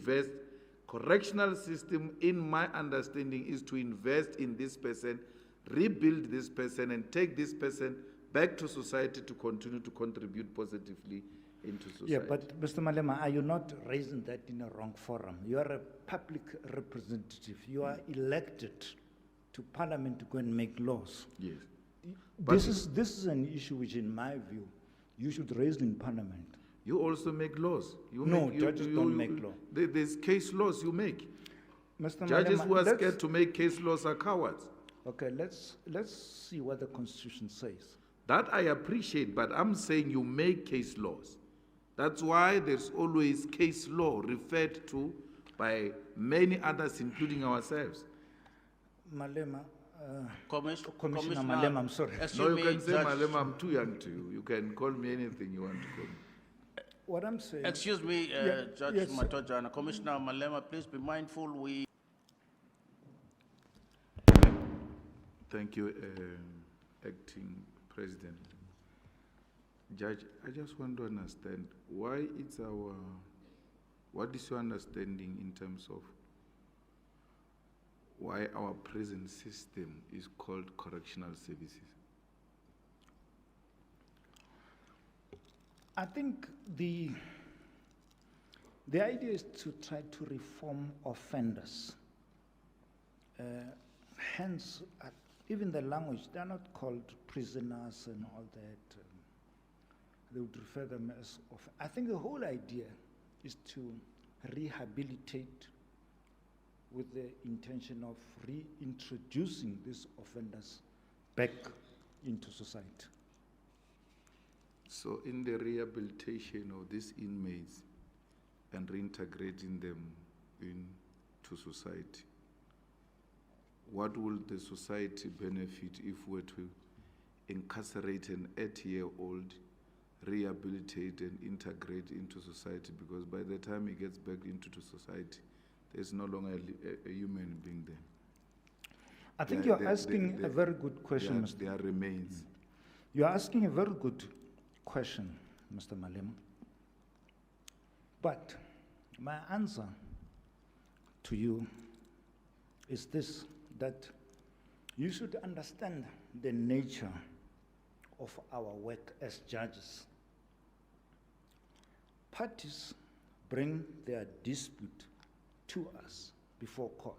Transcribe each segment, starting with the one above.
invest. Correctional system, in my understanding, is to invest in this person, rebuild this person, and take this person back to society to continue to contribute positively into society. Yeah, but Mr. Malema, are you not raising that in a wrong forum? You are a public representative. You are elected to parliament to go and make laws. Yes. This is an issue which, in my view, you should raise in parliament. You also make laws. Judges don't make law. There's case laws you make. Mr. Judges Malema, who are scared to make case laws are cowards. Okay, let's see what the Constitution says. That I appreciate, but I'm saying you make case laws. That's why there's always case law referred to by many others, including ourselves. Malema, Commissioner Commissioner Malema, I'm sorry. No, you can say Malema, I'm too young to you. You can call me anything you want to call me. What I'm saying... Excuse me, Judge yes, Matojane. Commissioner Malema, please be mindful. Thank you, Acting President. Judge, I just want to understand why it's what is your understanding in terms of why our prison system is called correctional services? I think the idea is to try to reform offenders. Hence, even the language, they're not called prisoners and all that. They would refer them as I think the whole idea is to rehabilitate with the intention of reintroducing these offenders back into society. So in the rehabilitation of these inmates and reintegrating them into society, what will the society benefit if we were to incarcerate an 8-year-old, rehabilitate and integrate into society? Because by the time he gets back into society, there's no longer a human being there. I think you're asking a very good question, Mr. There remains. You're asking a very good question, Mr. Malema. But my answer to you is this, that you should understand the nature of our work as judges. Parties bring their dispute to us before court.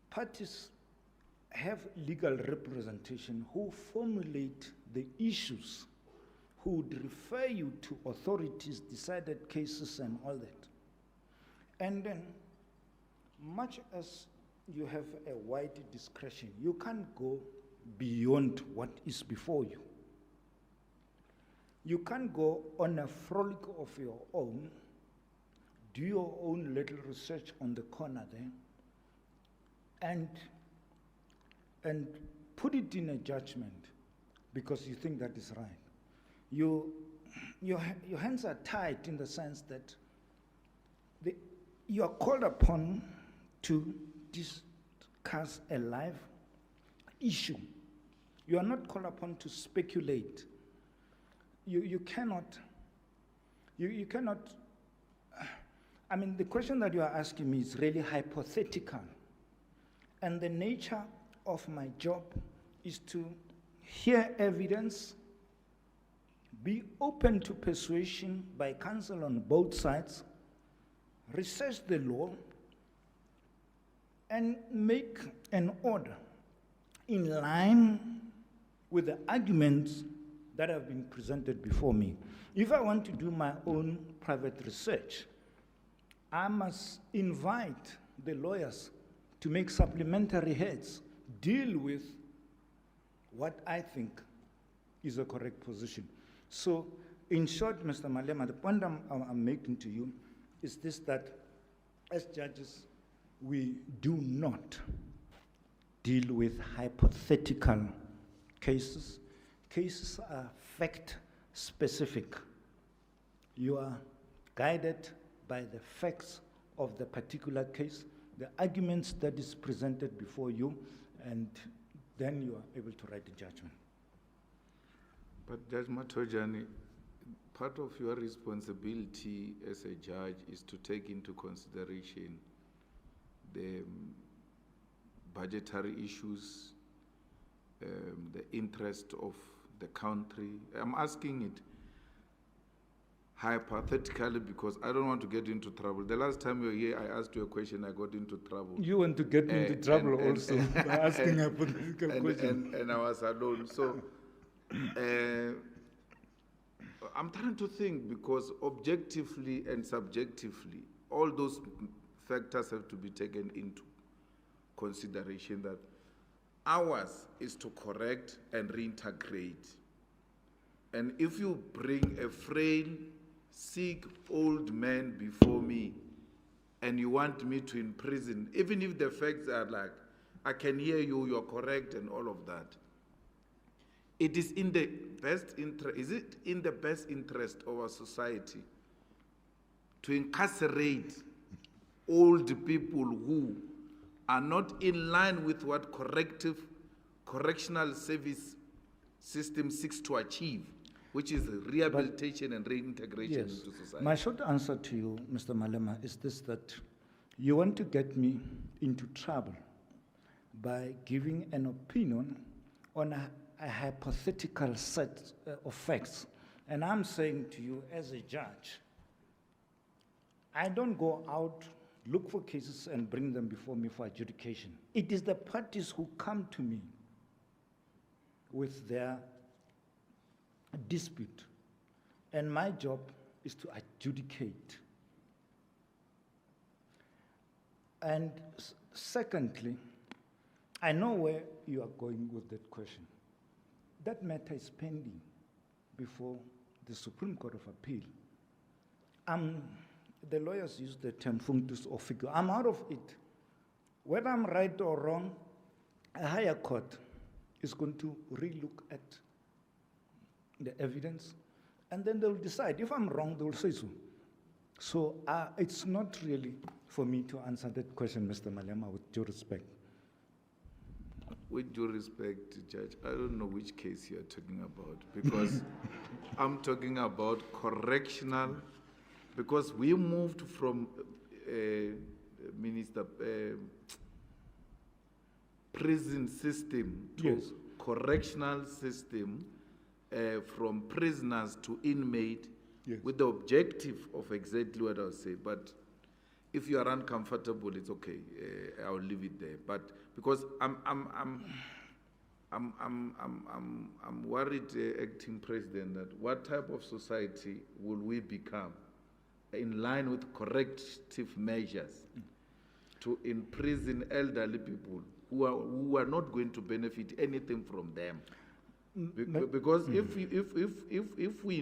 Parties have legal representation who formulate the issues, who would refer you to authorities, decided cases and all that. And then, much as you have a wide discretion, you can't go beyond what is before you. You can't go on a frolic of your own, do your own little research on the corner there, and put it in a judgment because you think that is right. Your hands are tied in the sense that you are called upon to discuss a live issue. You are not called upon to speculate. You cannot, I mean, the question that you are asking me is really hypothetical. And the nature of my job is to hear evidence, be open to persuasion by counsel on both sides, research the law, and make an order in line with the arguments that have been presented before me. If I want to do my own private research, I must invite the lawyers to make supplementary heads, deal with what I think is a correct position. So, in short, Mr. Malema, the point I'm making to you is this, that as judges, we do not deal with hypothetical cases. Cases are fact-specific. You are guided by the facts of the particular case, the arguments that is presented before you, and then you are able to write a judgment. But Judge Matojane, part of your responsibility as a judge is to take into consideration the budgetary issues, the interest of the country. I'm asking it hypothetically because I don't want to get into trouble. The last time you were here, I asked you a question, I got into trouble. You want to get me into trouble also by asking a hypothetical question. And I was alone. So I'm trying to think because objectively and subjectively, all those factors have to be taken into consideration that ours is to correct and reintegrate. And if you bring a frail, sick, old man before me and you want me to imprison, even if the facts are like, I can hear you, you're correct and all of that, it is in the best interest, is it in the best interest of our society to incarcerate old people who are not in line with what correctional service system seeks to achieve, which is rehabilitation and reintegration into society? My short answer to you, Mr. Malema, is this, that you want to get me into trouble by giving an opinion on a hypothetical set of facts. And I'm saying to you as a judge, I don't go out, look for cases and bring them before me for adjudication. It is the parties who come to me with their dispute. And my job is to adjudicate. And secondly, I know where you are going with that question. That matter is pending before the Supreme Court of Appeal. The lawyers use the term functus officio. I'm out of it. Whether I'm right or wrong, a higher court is going to relook at the evidence, and then they'll decide. If I'm wrong, they'll say so. So it's not really for me to answer that question, Mr. Malema, with due respect. With due respect, Judge, I don't know which case you're talking about, because I'm talking about correctional, because we moved from prison system to correctional system, from prisoners to inmate, with the objective of exactly what I was saying. But if you are uncomfortable, it's okay. I'll leave it there. But because I'm worried, acting president, that what type of society will we become in line with corrective measures to imprison elderly people who are not going to benefit anything from them? Because if we